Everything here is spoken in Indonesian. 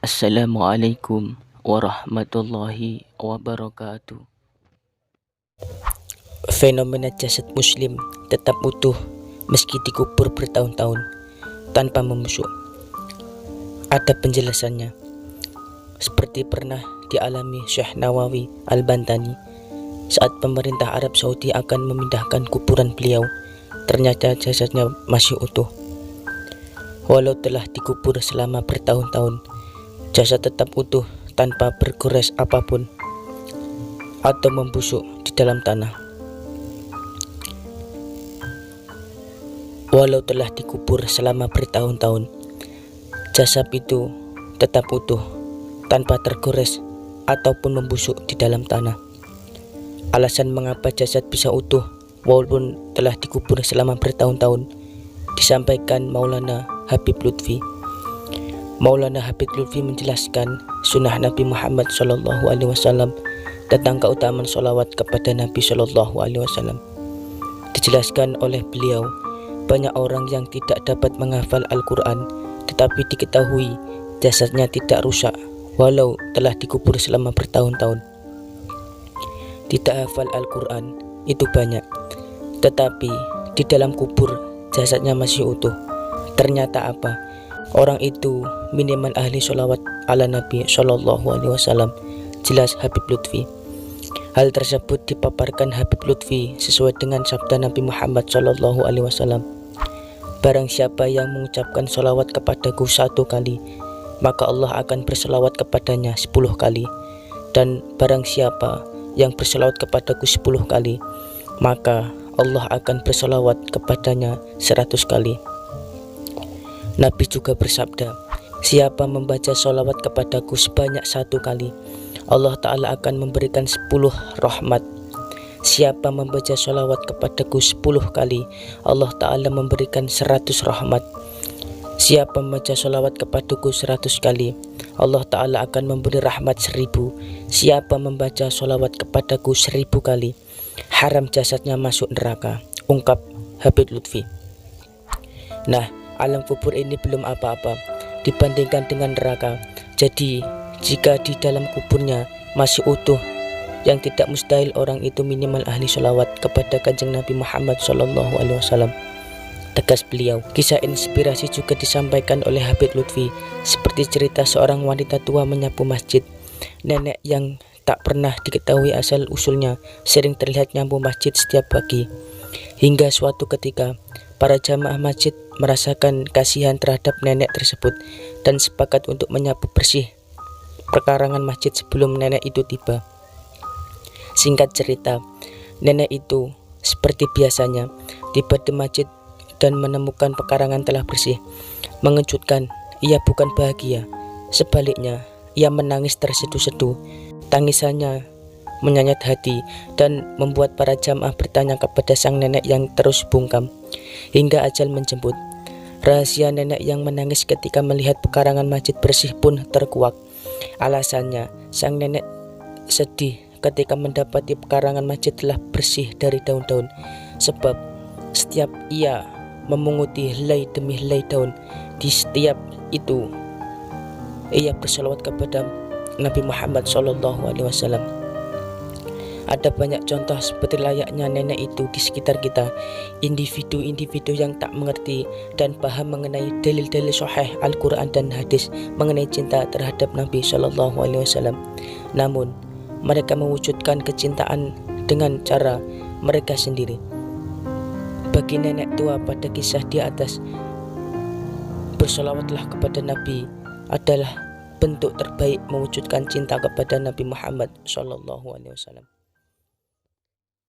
Assalamualaikum warahmatullahi wabarakatuh. Fenomena jasad muslim tetap utuh meski dikubur bertahun-tahun tanpa membusuk. Ada penjelasannya. Seperti pernah dialami Syekh Nawawi Al-Bantani saat pemerintah Arab Saudi akan memindahkan kuburan beliau, ternyata jasadnya masih utuh. Walau telah dikubur selama bertahun-tahun, jasad tetap utuh tanpa bergores apapun atau membusuk di dalam tanah. Walau telah dikubur selama bertahun-tahun, jasad itu tetap utuh tanpa tergores ataupun membusuk di dalam tanah. Alasan mengapa jasad bisa utuh walaupun telah dikubur selama bertahun-tahun disampaikan Maulana Habib Lutfi. Maulana Habib Lutfi menjelaskan sunnah Nabi Muhammad SAW tentang keutamaan sholawat kepada Nabi SAW. Dijelaskan oleh beliau, banyak orang yang tidak dapat menghafal Al-Quran, tetapi diketahui jasadnya tidak rusak walau telah dikubur selama bertahun-tahun. Tidak hafal Al-Quran itu banyak, tetapi di dalam kubur jasadnya masih utuh. Ternyata apa? Orang itu minimal ahli sholawat ala Nabi SAW. Jelas Habib Lutfi. Hal tersebut dipaparkan Habib Lutfi sesuai dengan sabda Nabi Muhammad SAW. Barang siapa yang mengucapkan sholawat kepadaku 1 kali, maka Allah akan berselawat kepadanya 10 kali. Dan barang siapa yang berselawat kepadaku 10 kali, maka Allah akan berselawat kepadanya 100 kali. Nabi juga bersabda, siapa membaca sholawat kepadaku sebanyak 1 kali, Allah Ta'ala akan memberikan 10 rahmat. Siapa membaca sholawat kepadaku 10 kali, Allah Ta'ala memberikan 100 rahmat. Siapa membaca sholawat kepadaku 100 kali, Allah Ta'ala akan memberi rahmat 1000. Siapa membaca sholawat kepadaku 1000 kali, haram jasadnya masuk neraka, ungkap Habib Lutfi. Nah, alam kubur ini belum apa-apa dibandingkan dengan neraka. Jadi jika di dalam kuburnya masih utuh, yang tidak mustahil orang itu minimal ahli sholawat kepada Kanjeng Nabi Muhammad SAW. Tegas beliau. Kisah inspirasi juga disampaikan oleh Habib Lutfi, seperti cerita seorang wanita tua menyapu masjid. Nenek yang tak pernah diketahui asal usulnya sering terlihat nyapu masjid setiap pagi. Hingga suatu ketika para jamaah masjid merasakan kasihan terhadap nenek tersebut dan sepakat untuk menyapu bersih perkarangan masjid sebelum nenek itu tiba. Singkat cerita, nenek itu seperti biasanya tiba di masjid dan menemukan pekarangan telah bersih. Mengejutkan, ia bukan bahagia. Sebaliknya, ia menangis terseduh-seduh. Tangisannya menyayat hati dan membuat para jamaah bertanya kepada sang nenek yang terus bungkam hingga ajal menjemput. Rahasia nenek yang menangis ketika melihat pekarangan masjid bersih pun terkuak. Alasannya, sang nenek sedih ketika mendapati pekarangan masjid telah bersih dari daun-daun, sebab setiap ia memunguti helai demi helai daun, di setiap itu ia berselawat kepada Nabi Muhammad SAW. Ada banyak contoh seperti layaknya nenek itu di sekitar kita, individu-individu yang tak mengerti dan paham mengenai dalil-dalil sahih Al-Quran dan hadis mengenai cinta terhadap Nabi SAW. Namun mereka mewujudkan kecintaan dengan cara mereka sendiri. Bagi nenek tua pada kisah di atas, bersolawatlah kepada Nabi adalah bentuk terbaik mewujudkan cinta kepada Nabi Muhammad SAW.